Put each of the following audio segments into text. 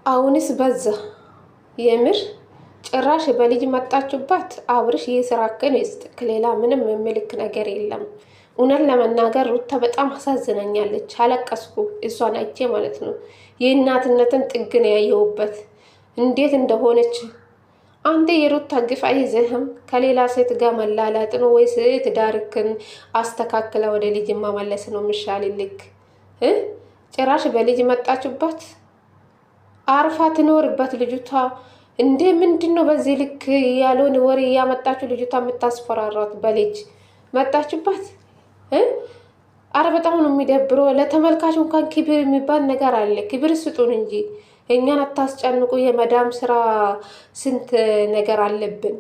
አሁንስ በዛ የምር ጭራሽ በልጅ መጣችሁባት። አብርሽ ይስራክን ይስጥክ። ሌላ ምንም የሚልክ ነገር የለም። እውነት ለመናገር ሩታ በጣም አሳዝነኛለች። አለቀስኩ እሷን አይቼ ማለት ነው። የእናትነትን ጥግን ያየሁበት እንዴት እንደሆነች። አንተ የሩታ ግፍ አይዝህም? ከሌላ ሴት ጋር መላላጥ ነው ወይስ ትዳርክን አስተካክለ ወደ ልጅ መመለስ ነው የሚሻልልክ? ጭራሽ በልጅ መጣችሁባት። አርፋ ትኖርበት ልጅቷ እንዴ! ምንድን ነው በዚህ ልክ ያለውን ወሬ እያመጣችሁ ልጅቷ የምታስፈራራት? በልጅ መጣችሁባት። አረ በጣም ነው የሚደብረው። ለተመልካቹ እንኳን ክብር የሚባል ነገር አለ። ክብር ስጡን እንጂ እኛን አታስጨንቁ። የመዳም ስራ ስንት ነገር አለብን።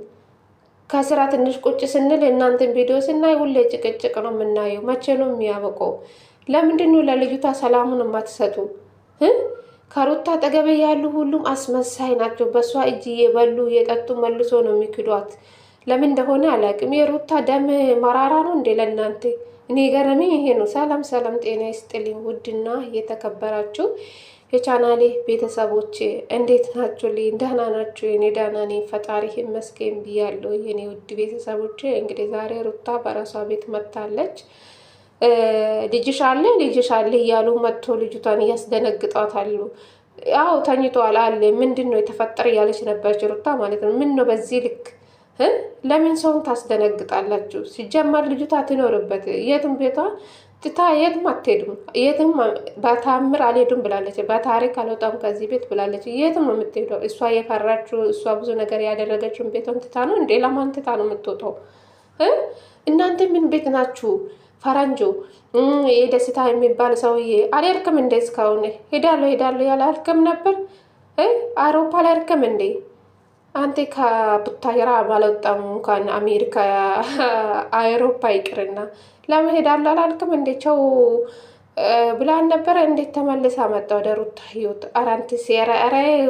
ከስራ ትንሽ ቁጭ ስንል እናንተን ቪዲዮ ስናይ ሁሌ ጭቅጭቅ ነው የምናየው። መቼ ነው የሚያበቀው? ለምንድን ነው ለልጅቷ ሰላሙን የማትሰጡ? ከሩታ አጠገብ ያሉ ሁሉም አስመሳይ ናቸው። በሷ እጅ እየበሉ እየጠጡ መልሶ ነው የሚክዷት። ለምን እንደሆነ አላውቅም። የሩታ ደም መራራ ነው እንዴ ለእናንተ? እኔ ገረመኝ ይሄ ነው። ሰላም ሰላም፣ ጤና ይስጥልኝ ውድና የተከበራችሁ የቻናሌ ቤተሰቦች እንዴት ናችሁ? ደህና ናችሁ? የኔ ደህና ነኝ ፈጣሪ ይመስገን ብያለሁ። የኔ ውድ ቤተሰቦች እንግዲህ ዛሬ ሩታ በራሷ ቤት መጥታለች። ልጅሽ አለ እያሉ መጥቶ ልጅቷን እያስደነግጧታሉ። ያው ተኝቷል አለ። ምንድን ነው የተፈጠረ እያለች ነበረች ሩታ ማለት ነው። ምን ነው በዚህ ልክ ለምን ሰውን ታስደነግጣላችሁ? ሲጀመር ልጅቷ ትኖርበት የትም ቤቷ ትታ የትም አትሄድም። የትም በታምር አልሄዱም ብላለች። በታሪክ አልወጣም ከዚህ ቤት ብላለች። የትም ነው የምትሄደው? እሷ የፈራችው እሷ ብዙ ነገር ያደረገችውን ቤቷን ትታ ነው እንዴ? ለማን ትታ ነው የምትወጣው? እናንተ ምን ቤት ናችሁ? ፈረንጆ የደስታ የሚባል ሰውዬ አልሄድክም እንዴ? እስካሁን ሄዳለሁ ያላልክም ነበር? አውሮፓ አልሄድክም እንዴ? አንተ ከቡታየራ ባልወጣም እንኳን አሜሪካ አውሮፓ ይቅርና ለምን ሄዳለሁ አላልክም እንዴ? ቸው ብላን ነበረ። እንዴት ተመልሳ መጣ ወደ ሩታ ህይወት? አራንቲ ሲራ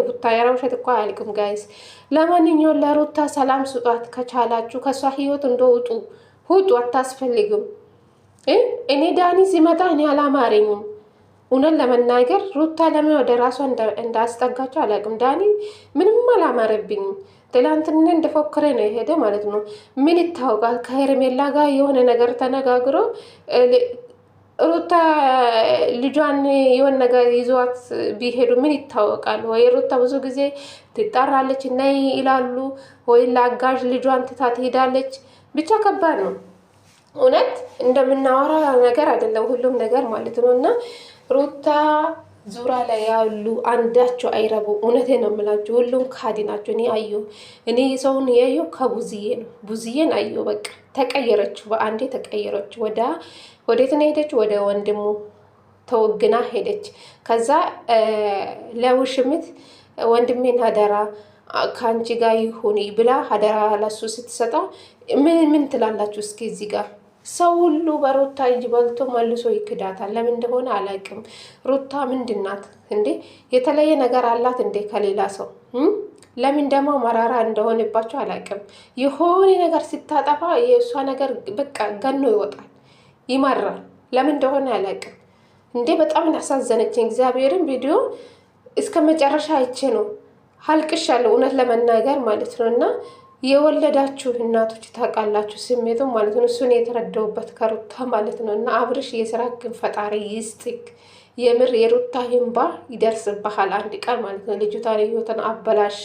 ቡታየራ ውሸት እኮ አያልቅም ጋይስ። ለማንኛውም ለሩታ ሰላም ስጧት ከቻላችሁ። ከሷ ህይወት እንደውጡ ሁጡ፣ አታስፈልግም። እኔ ዳኒ ሲመጣ እኔ አላማረኝም። እውነት ለመናገር ሩታ ለምን ወደ ራሷ እንዳስጠጋቸው አላውቅም። ዳኒ ምንም አላማረብኝም። ትላንትና እንደፎከረ ነው የሄደ ማለት ነው። ምን ይታወቃል? ከሄርሜላ ጋር የሆነ ነገር ተነጋግሮ ሩታ ልጇን የሆነ ነገር ይዟት ቢሄዱ ምን ይታወቃል? ወይ ሩታ ብዙ ጊዜ ትጣራለች እና ይላሉ፣ ወይ ለአጋዥ ልጇን ትታ ትሄዳለች። ብቻ ከባድ ነው። እውነት እንደምናወራ ነገር አይደለም ሁሉም ነገር ማለት ነው። እና ሩታ ዙራ ላይ ያሉ አንዳቸው አይረቡ። እውነቴ ነው የምላችሁ፣ ሁሉም ካዲ ናቸው። እኔ ሰውን ያየው ከቡዝዬ ነው። ቡዝዬን አየሁ፣ በቃ ተቀየረች፣ በአንዴ ተቀየረች። ወዴት ነው ሄደች? ወደ ወንድሙ ተወግና ሄደች። ከዛ ለውሽምት ወንድሜን ሀደራ ከአንቺ ጋር ይሁን ብላ ሀደራ ለሱ ስትሰጣ ምን ትላላችሁ እስኪ? እዚህ ጋር ሰው ሁሉ በሩታ እጅ በልቶ መልሶ ይክዳታል። ለምን እንደሆነ አላውቅም። ሩታ ምንድናት እንዴ? የተለየ ነገር አላት እንዴ ከሌላ ሰው? ለምን ደግሞ መራራ እንደሆነባቸው አላውቅም። የሆነ ነገር ስታጠፋ የእሷ ነገር በቃ ገኖ ይወጣል፣ ይመራል። ለምን እንደሆነ አላውቅም። እንዴ በጣም ያሳዘነችኝ እግዚአብሔርን ቪዲዮ እስከ መጨረሻ አይቼ ነው አልቅሻለሁ፣ እውነት ለመናገር ማለት ነው። እና የወለዳችሁ እናቶች ታውቃላችሁ ስሜቱ ማለት ነው። እሱን የተረዳውበት ከሩታ ማለት ነው። እና አብርሽ የስራ ግን ፈጣሪ ይስጥክ። የምር የሩታ እንባ ይደርስብሃል አንድ ቀን ማለት ነው። ልጅቷን ህይወትን አበላሸ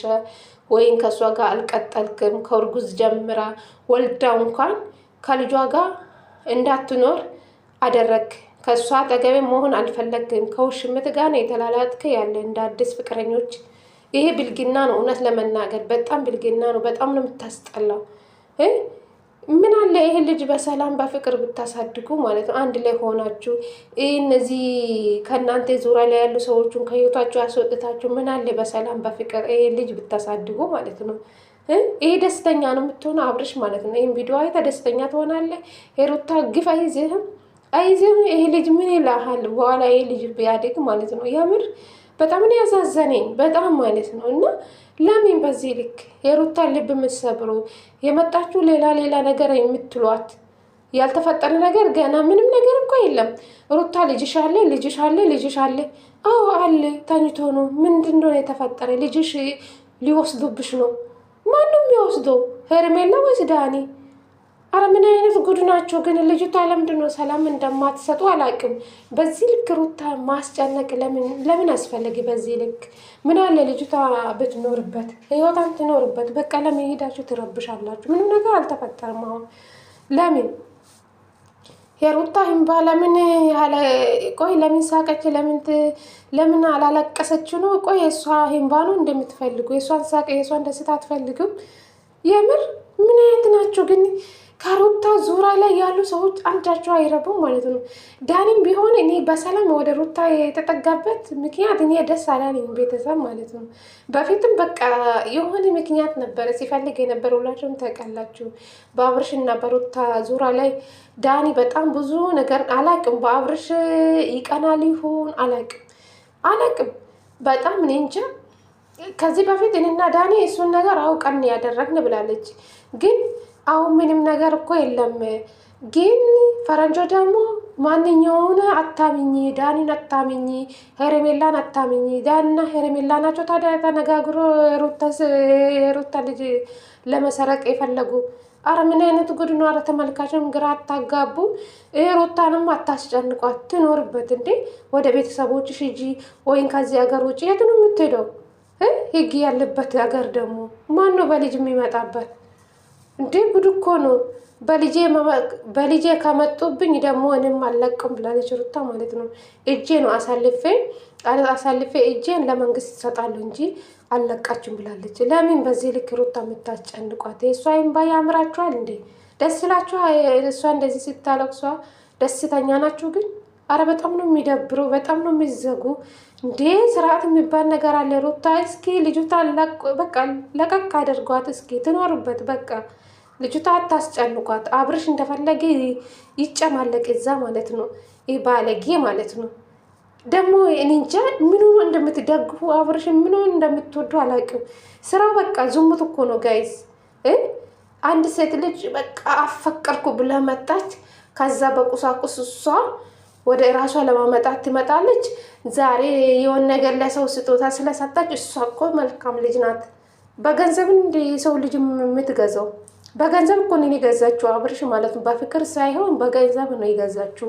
ወይም ከእሷ ጋር አልቀጠልክም። ከእርጉዝ ጀምራ ወልዳ እንኳን ከልጇ ጋር እንዳትኖር አደረግ። ከእሷ አጠገብ መሆን አልፈለግም። ከውሽምት ጋር ነው የተላላጥክ ያለ እንደ አዲስ ፍቅረኞች። ይሄ ብልግና ነው፣ እውነት ለመናገር በጣም ብልግና ነው። በጣም ነው የምታስጠላው። ምን አለ ይሄ ልጅ በሰላም በፍቅር ብታሳድጉ ማለት ነው። አንድ ላይ ሆናችሁ እነዚህ ከእናንተ ዙሪያ ላይ ያሉ ሰዎችን ከህይወታችሁ ያስወጥታችሁ ምን አለ በሰላም በፍቅር ይሄ ልጅ ብታሳድጉ ማለት ነው። ይሄ ደስተኛ ነው የምትሆነው አብርሽ ማለት ነው። ይህን ቪዲዮ አይተህ ደስተኛ ትሆናለህ። የሩታ ግፍ አይዝህም። ይሄ ልጅ ምን ይላሃል በኋላ ይሄ ልጅ ቢያድግ ማለት ነው። የምር በጣም ነው ያሳዘነኝ፣ በጣም ማለት ነው። እና ለምን በዚህ ልክ የሩታን ልብ የምትሰብሩ የመጣችሁ ሌላ ነገር የምትሏት ያልተፈጠረ ነገር ገና ምንም ነገር እኮ የለም። ሩታ ልጅሽ አለ፣ ልጅሽ አለ፣ ልጅሽ አለ። አዎ አለ። ተኝቶ ነው። ምንድን ነው የተፈጠረ? ልጅሽ ሊወስዱብሽ ነው። ማንም የሚወስደው ሄርሜላ ወይስ ዳኒ? አረ ምን አይነት ጉድ ናቸው ግን! ልጅቷ ለምንድን ነው ሰላም እንደማትሰጡ አላውቅም። በዚህ ልክ ሩታ ማስጨነቅ ለምን አስፈለጊ? በዚህ ልክ ምን አለ ልጅቷ ብትኖርበት፣ ህይወቷን ትኖርበት። በቃ ለምን ሄዳችሁ ትረብሻላችሁ? ምንም ነገር አልተፈጠረም። አሁን ለምን የሩታ ህንባ ለምን ቆይ ለምን ሳቀች? ለምን አላለቀሰችው ነው? ቆይ የእሷ ህንባ ነው እንደምትፈልጉ? የእሷን ሳቅ የእሷን ደስታ አትፈልግም? የምር ምን አይነት ናቸው ግን? ከሩታ ዙራ ላይ ያሉ ሰዎች አንዳቸው አይረቡም ማለት ነው። ዳኒም ቢሆን እኔ በሰላም ወደ ሩታ የተጠጋበት ምክንያት እኔ ደስ አላለኝ፣ ቤተሰብ ማለት ነው። በፊትም በቃ የሆነ ምክንያት ነበረ ሲፈልግ የነበረ፣ ሁላችሁም ታውቃላችሁ። በአብርሽ እና በሩታ ዙራ ላይ ዳኒ በጣም ብዙ ነገር አላቅም፣ በአብርሽ ይቀናል ይሆን አላቅም በጣም እኔ እንጃ። ከዚህ በፊት እኔና ዳኒ እሱን ነገር አውቀን ያደረግን ብላለች ግን አሁን ምንም ነገር እኮ የለም። ግን ፈረንጆ ደግሞ ማንኛውን አታምኝ፣ ዳኒን አታምኝ፣ ሄርሜላን አታምኝ። ዳኒና ሄርሜላ ናቸው ታዲያ ተነጋግሮ የሩታ ልጅ ለመሰረቅ የፈለጉ። አረ ምን አይነት ጉድ ነው! አረ ተመልካችም ግራ አታጋቡ። ሩታንም አታስጨንቋት፣ ትኖርበት እንዴ። ወደ ቤተሰቦችሽ ሂጂ፣ ወይም ከዚህ ሀገር ውጭ። የት ነው የምትሄደው? ህግ ያለበት ሀገር ደግሞ ማን ነው በልጅ የሚመጣበት? እንዴ ጉድ እኮ ነው። በልጄ ከመጡብኝ ደግሞ እኔም አልለቅም ብላለች ሩታ ማለት ነው። እጄ ነው አሳልፌ እጄን ለመንግስት ይሰጣሉ እንጂ አልለቃችም ብላለች። ለምን በዚህ ልክ ሩታ የምታስጨንቋት? የእሷ እምባ ያምራችኋል እንዴ? ደስ ይላችኋል? እሷ እንደዚህ ስታለቅሷ ደስተኛ ናችሁ ግን? አረ በጣም ነው የሚደብረው፣ በጣም ነው የሚዘጉ። እንዴ ስርዓት የሚባል ነገር አለ። ሩታ እስኪ ልጅቷ በቃ ለቀቅ አድርጓት እስኪ ትኖርበት። በቃ ልጅቷ አታስጨንቋት። አብርሽ እንደፈለገ ይጨማለቅ እዛ ማለት ነው። ይህ ባለጌ ማለት ነው። ደግሞ እኔ እንጃ ምኑ እንደምትደግፉ አብርሽ ምኑ እንደምትወዱ አላውቅም። ስራው በቃ ዝሙት እኮ ነው ጋይዝ። አንድ ሴት ልጅ በቃ አፈቀርኩ ብላ መጣች። ከዛ በቁሳቁስ እሷ ወደ ራሷ ለማመጣት ትመጣለች። ዛሬ የሆነ ነገር ለሰው ስጦታ ስለሰጣች እሷ እኮ መልካም ልጅ ናት። በገንዘብ እንደ ሰው ልጅ የምትገዛው በገንዘብ እኮ ነው የገዛችው አብርሽ ማለት ነው። በፍቅር ሳይሆን በገንዘብ ነው የገዛችው።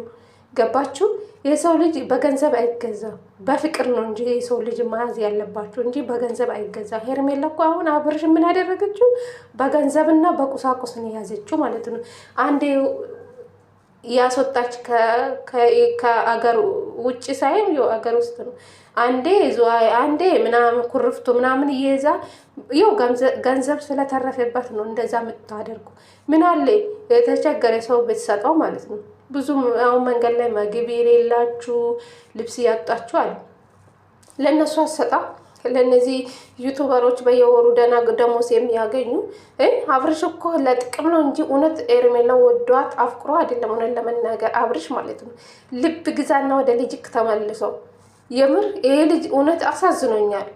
ገባችሁ? የሰው ልጅ በገንዘብ አይገዛም፣ በፍቅር ነው እንጂ የሰው ልጅ መያዝ ያለባችሁ እንጂ በገንዘብ አይገዛ። ሄርሜላ እኮ አሁን አብርሽ ምን ያደረገችው በገንዘብና በቁሳቁስ ነው የያዘችው ማለት ነው። አንዴ ያስወጣች ከአገር ውጭ ሳይሆን አገር ውስጥ ነው። አንዴ ምናምን ኩርፍቱ ምናምን እየዛ ይው ገንዘብ ስለተረፈበት ነው እንደዛ የምታደርጉ። ምን አለ የተቸገረ ሰው ብትሰጠው ማለት ነው። ብዙ አሁን መንገድ ላይ ምግብ የሌላችሁ ልብስ ያጣችሁ አለ፣ ለእነሱ አሰጣ። ለእነዚህ ዩቱበሮች በየወሩ ደህና ደሞዝ የሚያገኙ አብርሽ እኮ ለጥቅም ነው እንጂ እውነት ሄርሜላ ወዷት አፍቅሮ አይደለም። እውነት ለመናገር አብርሽ ማለት ነው ልብ ግዛና ወደ ልጅክ ተመልሰው። የምር ይሄ ልጅ እውነት አሳዝኖኛል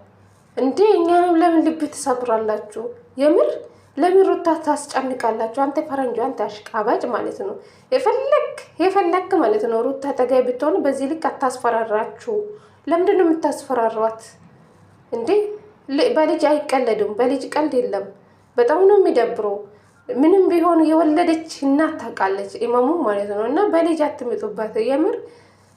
እንዴ። እኛንም ለምን ልብ ትሰብራላችሁ? የምር ለምን ሩታ ታስጨንቃላችሁ? አንተ ፈረንጆ፣ አንተ አሽቃባጭ ማለት ነው። የፈለክ ማለት ነው ሩታ ተጋይ ብትሆኑ በዚህ ልክ አታስፈራራችሁ። ለምንድን ነው የምታስፈራሯት እንዴ? በልጅ አይቀለድም። በልጅ ቀልድ የለም። በጣም ነው የሚደብረው። ምንም ቢሆን የወለደች እናት ታውቃለች እመሙ ማለት ነው። እና በልጅ አትምጡበት። የምር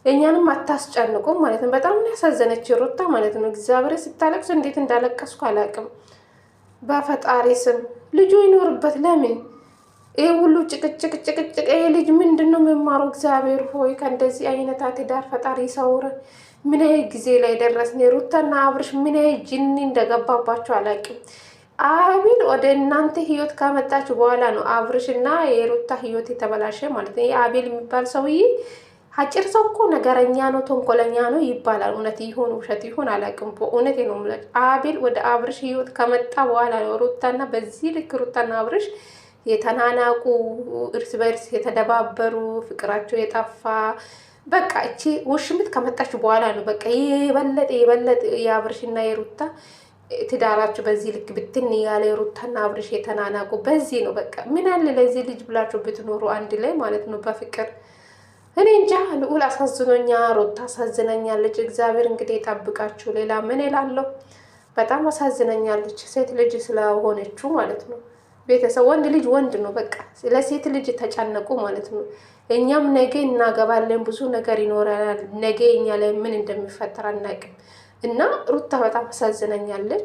እኛንም አታስጨንቁም ማለት ነው። በጣም ያሳዘነች ሩታ ማለት ነው። እግዚአብሔር ስታለቅስ እንዴት እንዳለቀስኩ አላውቅም። በፈጣሪ ስም ልጁ ይኖርበት። ለምን ይሄ ሁሉ ጭቅጭቅ? ይሄ ልጅ ምንድን ነው የሚማረው? እግዚአብሔር ሆይ ከእንደዚህ አይነት ትዳር ፈጣሪ ይሰውረን። ምን አይነት ጊዜ ላይ ደረስን? ሩታና አብርሽ ምን አይነት ጅኒ እንደገባባቸው አላውቅም። አቤል ወደ እናንተ ህይወት ካመጣችሁ በኋላ ነው አብርሽና የሩታ ህይወት የተበላሸ ማለት ነው። የአቤል የሚባል ሰውዬ አጭር ሰው እኮ ነገረኛ ነው፣ ተንኮለኛ ነው ይባላል። እውነት ይሁን ውሸት ይሁን አላውቅም። በእውነት ነው የምላችሁ። አቤል ወደ አብርሽ ህይወት ከመጣ በኋላ ነው ሩታና በዚህ ልክ ሩታና አብርሽ የተናናቁ፣ እርስ በርስ የተደባበሩ፣ ፍቅራቸው የጠፋ። በቃ እቺ ውሽምት ከመጣች በኋላ ነው በቃ የበለጠ የአብርሽና የሩታ ትዳራችሁ በዚህ ልክ ብትን ያለ ሩታና አብርሽ የተናናቁ በዚህ ነው። በቃ ምን አለ ለዚህ ልጅ ብላችሁ ብትኖሩ አንድ ላይ ማለት ነው በፍቅር። እኔ እንጃ ልዑል አሳዝኖኛ፣ ሩታ አሳዝነኛለች። እግዚአብሔር እንግዲህ የጠብቃችሁ። ሌላ ምን እላለሁ? በጣም አሳዝነኛለች ሴት ልጅ ስለሆነችው ማለት ነው። ቤተሰብ ወንድ ልጅ ወንድ ነው። በቃ ለሴት ልጅ ተጨነቁ ማለት ነው። እኛም ነገ እናገባለን፣ ብዙ ነገር ይኖረናል። ነገ እኛ ላይ ምን እንደሚፈጠር አናውቅም። እና ሩታ በጣም አሳዝነኛለች።